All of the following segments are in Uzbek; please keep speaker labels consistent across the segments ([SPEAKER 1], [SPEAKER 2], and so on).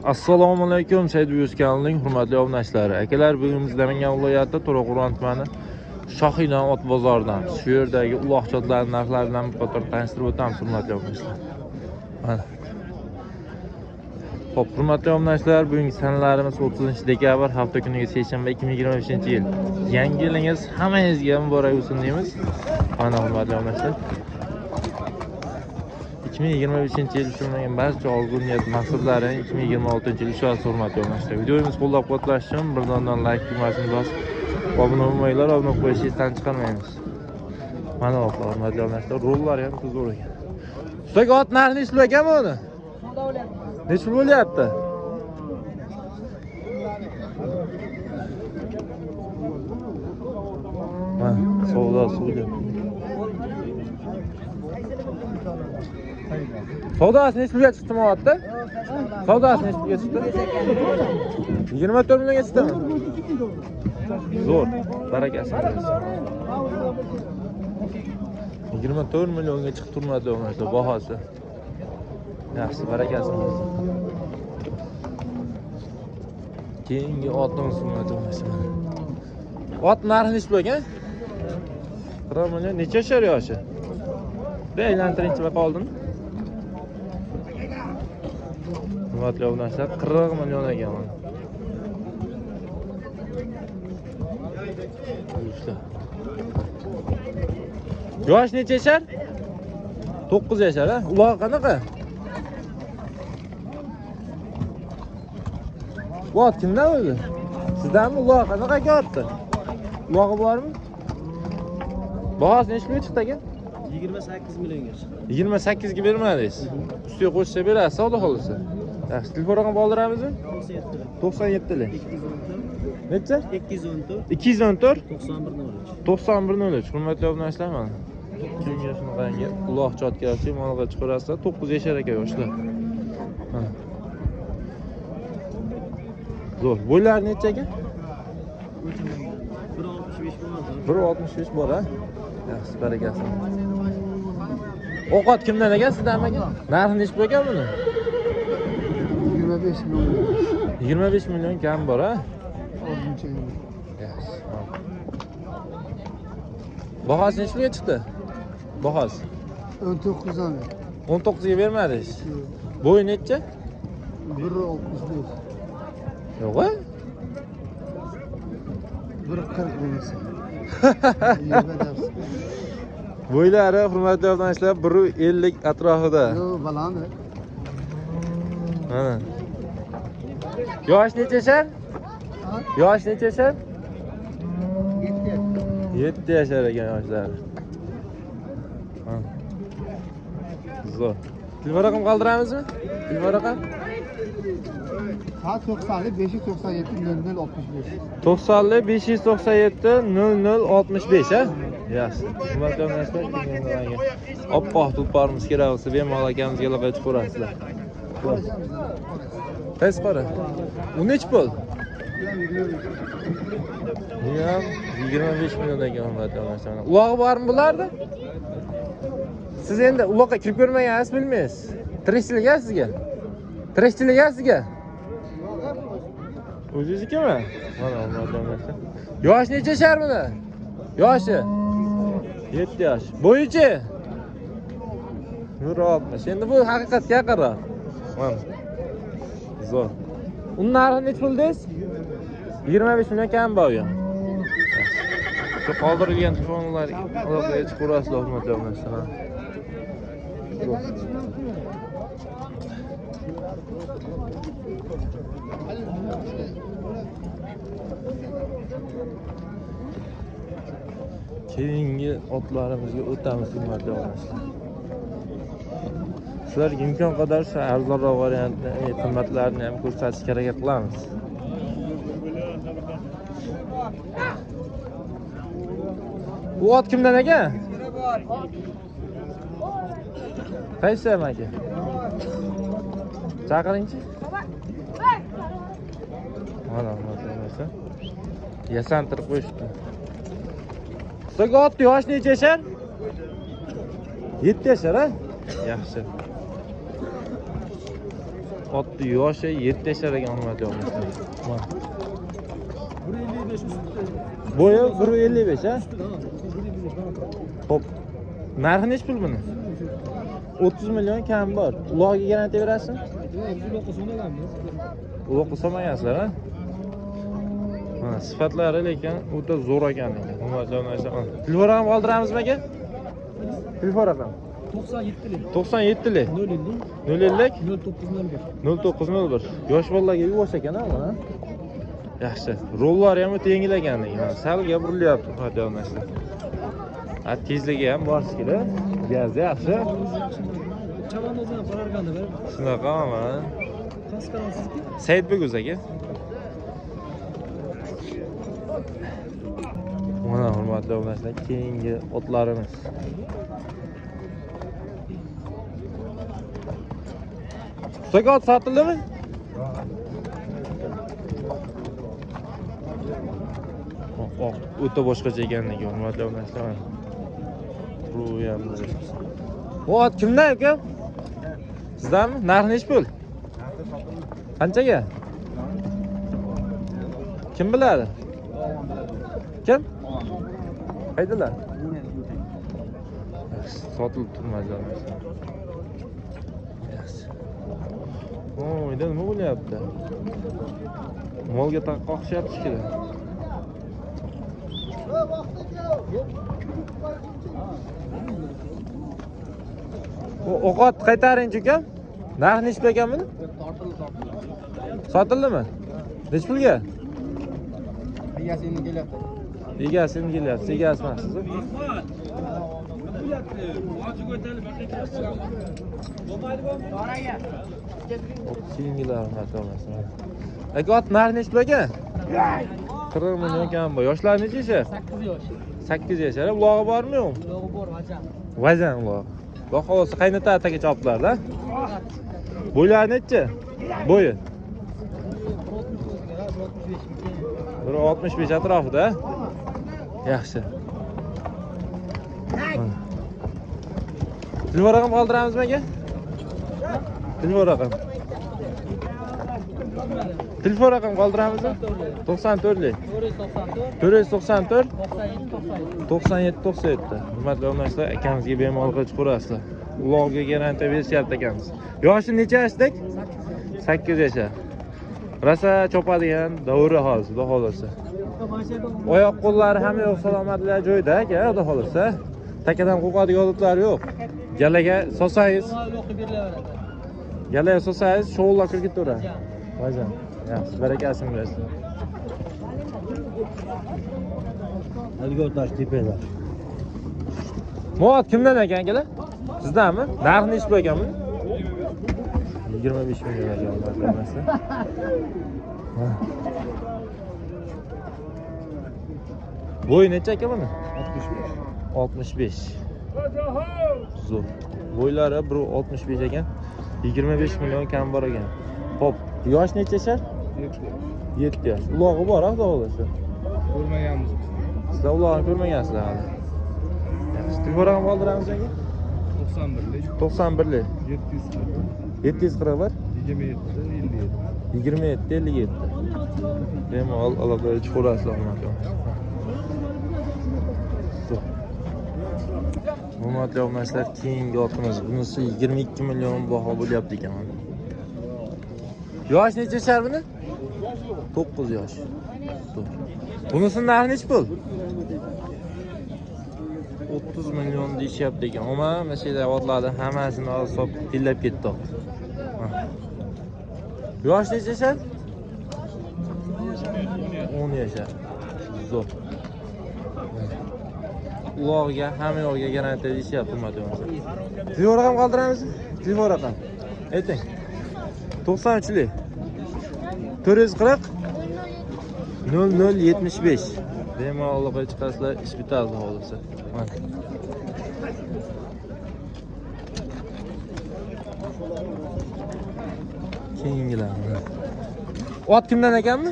[SPEAKER 1] Assalomu alaykum, Said Yuz kanalining hurmatli obunachilari. Akalar, bugun biz Namangan viloyati To'raqo'rg'on tumani Shohina ot bozoridan shu yerdagi uloqchotlarning narxlari bilan bir tanishtirib o'tamiz, hurmatli obunachilar. Mana. Xo'p, hurmatli obunachilar, bugungi sanalarimiz 30-dekabr, hafta kuniga seshanba 2025-yil. Yangi yilingiz hammangizga muborak bo'lsin deymiz. Mana hurmatli obunachilar. 2025-yil tushunmagan barcha orzu niyat maqsadlarini 2026-yil ushlashga hurmatli obunachilar. Videomiz qo'llab-quvvatlash uchun birdondan like tugmasini bosib, obuna bo'lmanglar, obuna qo'yishingizdan chiqarmaymiz. Mana hurmatli obunachilar, rollar ham zo'r ekan. Ustaga ot narxi nechta ekanmi uni? Nechta bo'lyapti? Mana savdosi bo'lyapti. Savdosi nechta pulga chiqdimi otda? Savdosi nechta pulga chiqdi? 24 millionga chiqdimi? Zo'r, barakasi. 24 millionga chiqib turmadi o'g'llar, bahosi. Yaxshi, barakasi bo'lsin. Keyingi otning summati bo'lsin. Ot narxi nechta bo'lgan? 40 million necha yashar yoshi? Aylantirinchi va qoldimi? Hurmatli obunachilar, 40 million ekan mana. Yosh necha yashar? 9 yashar, ha? Uloq qanaqa? Ot kimdan o'zi? Sizdanmi uloq qanaqa otdi? Ulog'i bormi? Bahosi nechta chiqdi ekan?
[SPEAKER 2] 28 millionga chiqdi.
[SPEAKER 1] 28 ga bermadingiz. Ustiga qo'shsa berasiz, savdo qilsa. Yaxshi, telefon raqam qoldiramizmi? 97 lik. Necha? 214
[SPEAKER 2] 9103.
[SPEAKER 1] 9103. Hurmatli obunachilar, mana. Keyingi shunaqangi uloq chotgachi molga chiqarasizlar. 9 yashar ekan yoshlar. Mana. Zo'r. Bo'ylari necha ekan? 165 bor, ha? Yaxshi, barakasi. Ovqat kimdan ekan, sizdanmi ekan? Narxi nechta bo'lgan buni?
[SPEAKER 2] 25 million.
[SPEAKER 1] 25 million kam bor, ha? Yaxshi. Bahosi nechtaga chiqdi? Bahosi
[SPEAKER 2] 19 dan.
[SPEAKER 1] 19 ga bermadingiz. Bo'yi necha?
[SPEAKER 2] 165.
[SPEAKER 1] Yo'q-a?
[SPEAKER 2] 140 bo'lsa.
[SPEAKER 1] Bo'ylari hurmatli obunachilar 150 atrofida.
[SPEAKER 2] Yo'q, baland.
[SPEAKER 1] Mana. Yosh necha yashar? Yosh necha yashar? 7 yashar ekan yoshlar. Zo'r. Telefon raqam qoldiramizmi? Telefon raqam?
[SPEAKER 2] 90 597 0065.
[SPEAKER 1] 90 597 0065, ha? Yaxshi. Hurmatli obunachilar, keyingi oppoq tulparimiz kerak bo'lsa, bemalol akamizga aloqa chiqarasizlar. Qaysi qora? U nech pul? Ham 25 million ekan hurmatli obunachilar. Ulog'i bormi bularda? Siz endi uloqqa kirib ko'rmagansiz, bilmaysiz. Tirikchilik-a sizga? Tirikchilik-a sizga? O'zingiznikimi? Mana hurmatli obunachilar. Yosh necha yashar buni? Yoshi 7 yosh. Bo'yichi 160. Endi bu haqiqatga yaqinroq. Mana. Zo'r. Uni narxi nech pul deysiz? 25 million kam bo'lgan. Shu qoldirilgan telefonlar aloqaga chiqarasizlar, hurmatli obunachilar. Keyingi otlarimizga o'tamiz, hurmatli obunachilar. Sizlarga imkon qadar shu arzonroq variantni, qimmatlarini ham ko'rsatishga harakat qilamiz. Bu ot kimdan ekan? Qaysi aka? Chaqiringchi. Mana, mana. Yasantirib qo'yishdi. Ustaga otni yosh necha yashar? 7 yashar, ha? Yaxshi. Otni yoshi 7 yashar ekan hurmatli do'stlar. Mana.
[SPEAKER 3] 1.55 üstü.
[SPEAKER 1] Bo'yi 1.55 ha?
[SPEAKER 3] 1.55
[SPEAKER 1] Xo'p. Narxi nech pul buni? 30 million kam bor. Uloqga garantiya berasizmi? Uloqqa solmagansizlar ha? Mana sifatlari lekin o'ta zo'r ekan. Hurmatli do'stlar. Telefon raqam qoldiramizmi aka? Telefon raqam
[SPEAKER 3] 97'li.
[SPEAKER 1] 97lik
[SPEAKER 3] 0.50.
[SPEAKER 1] 0'lik
[SPEAKER 3] 0901.
[SPEAKER 1] 0901. Yosh bolalarga yuvosh ekan ha mana. Yaxshi. Rollari ham o'ta yengil ekan. Salga burilyapti hurmatli do'stlar. Ha, tezligi ham bor kerak. Gazi yaxshi.
[SPEAKER 3] Chavanozdan qararganda bir
[SPEAKER 1] Shunaqa mana.
[SPEAKER 3] qasqarasizki.
[SPEAKER 1] Saidbek aka. Mana hurmatli do'stlar, keyingi otlarimiz. Ustoga ot sotildimi? O'ta boshqacha ekanligi hurmatli do'stlar. Bu ham. Bu ot kimdan aka? Sizdanmi? Narxi nech pul? Qanchaga? Kim biladi? Kim? Qaydalar? Sotilib turmadi. Yaxshi. Uyda nima bo'lyapti? Molga qoqishyapti kerak. O'qot qaytaring ukam. Narxi nech pul ekan buni? Sotildimi? Nech pulga?
[SPEAKER 2] Egasi endi kelyapti.
[SPEAKER 1] Egasi endi kelyapti. Egasi emas. Singilar masalasi. Aka ot narxi nech pul ekan? 40 million kam bu. Yoshlar necha yashar?
[SPEAKER 3] 8 yosh.
[SPEAKER 1] 8 yashar. Ulog'i bormi yo'q?
[SPEAKER 3] Ulog'i bor, vajam.
[SPEAKER 1] Vazan ulog'. Xudo xolasa qaynota ataga chopdilar-da. Bo'ylari necha? Bo'yi 1.65 atrofida. Yaxshi. Telefon raqam qoldiramizmi aka? Telefon raqam. Telefon raqam qoldiramizmi? 94lik 494 97 97. Hurmatli do'stlar, akamizga bemalol qilib ko'rasizlar. Ulog'ga garantiya berishyapti akamiz. Yoshi necha yoshdak? 8 yashar. Rosa chopadigan davri hozir, xudo xolasa. Oyoq qo'llari hamma yo'q, salomatlik joyida aka, xudo xolasa. Takadan qo'rqadigan odatlari yo'q. Galaga sosangiz, galaga sosangiz sho'g'illab kirib ketaveradi. Vazan. Yaxshi, barakasini bersin.
[SPEAKER 2] Haligi o'tash tepada.
[SPEAKER 1] Muot kimdan ekan akalar? Sizdanmi? Narxi nech pul ekan buni? 25 million ekan bo'lmasa. Bo'yi necha aka buni? 65. Zo'r. Bo'ylari 1.65 ekan. 25 million kam bor ekan. Xo'p, yosh necha yashar? 7 yosh. Ulog'i bor, xudo xolasa.
[SPEAKER 2] Ko'rmaganmiz.
[SPEAKER 1] Sizlar ularni ko'rmagansizlar hali. Yaxshi, telefon raqam qoldiramiz aka? 91lik 741 27 57. Bemalol aloqaga chiqaverasizlar hurmatli. Hurmatli do'stlar, keyingi otimiz bunisi 22 million baho bo'lyapti ekan. Yosh necha yashar buni? 9 yosh. Bunisi narxi nech pul? 30 million deyishyapti ekan. Ammo mana otlarni hammasini olib tillab ketdi. Yosh necha yashar? 10 yashar. Zo'r. Ulog'iga, hamma yo'lga garantiya deyishyapti hurmatli do'stlar. Telefon raqam qoldiramiz? Telefon raqam. Ayting. 93lik 440 0075. Bemalol aloqaga chiqasizlar, ish bitadi hozircha. Mana. Keyingilar. Ot kimdan ekanmi?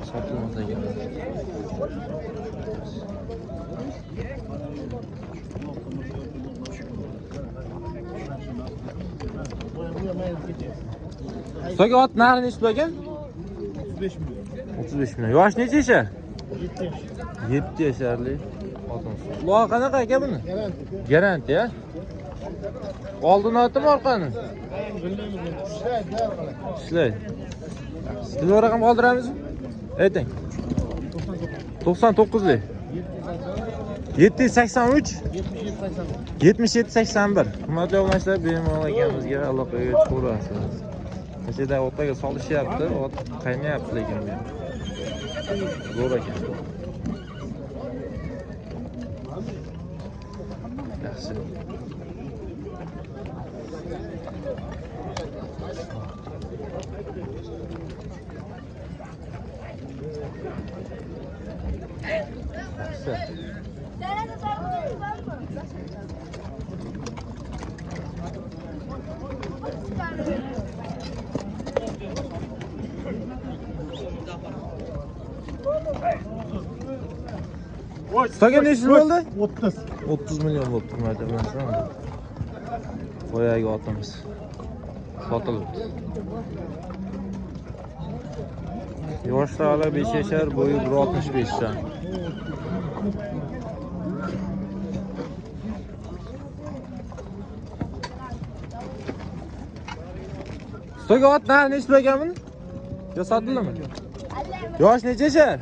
[SPEAKER 1] Sotilmas ekan. Ustoga ot narxi nechi pul ekan?
[SPEAKER 2] 35 milyon.
[SPEAKER 1] 35 million. Yosh necha yashar?
[SPEAKER 2] 7 yaş.
[SPEAKER 1] 7 yasharlik xotin. Quloqi qanaqa aka buni?
[SPEAKER 2] Garanti.
[SPEAKER 1] Garanti ya. Oldini otimi orqani?
[SPEAKER 2] Bilmaymiz. İşler der qalay.
[SPEAKER 1] Ishlaydi. Telefon raqam qoldiramizmi? Ayting. 99lik. 783 77 81. Hurmatli obunachilar, bemalol akamizga aloqaga chiqaverasiz. Ichida o'rtaga solishyapti, ot qaynayapti lekin bu. Zo'r ekan. Yaxshi. Yaxshi. Ustoga nechi bo'ldi?
[SPEAKER 2] 30.
[SPEAKER 1] 30 million bo'lib turmaydi bilasizmi? Boyagi otimiz sotilibdi. Yoshlar 5 yashar, bo'yi 165 ta. Ustoga ot narxi nechi pul ekan buni? Yo sotildimi? Yosh necha yashar?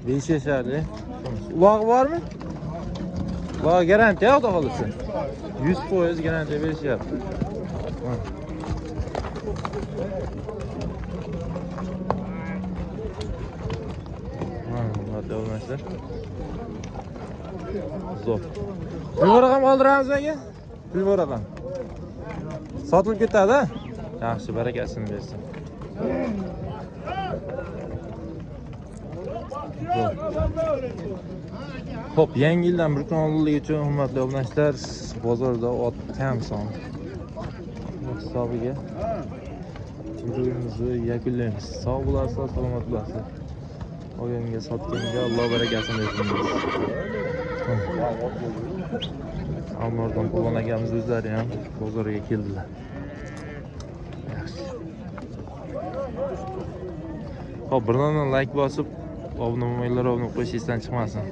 [SPEAKER 1] 5 yasharli. Ulog'i bormi? Ulog'i garantiya xudo xolisi. 100% garantiya berishyapti. Davomlashlar. Zo'r. Telefon raqam qoldiramiz aka? Telefon raqam. Sotilib ketadi. Yaxshi, barakasini bersin. Xo'p, yangi yildan bir kun oldinligi uchun hurmatli obunachilar, bozorda ot kam son. Hisobiga videomizni yakunlaymiz. Sog' bo'lasiz, salomat bo'lasiz. Olganga, sotganga Alloh barakasini bersin. Almordon Polvon akamiz o'zlari ham bozorga keldilar. Yaxshi. Xo'p, bir dona like bosib, obuna bo'lmanglar, obuna qo'yishingizdan chiqmasin.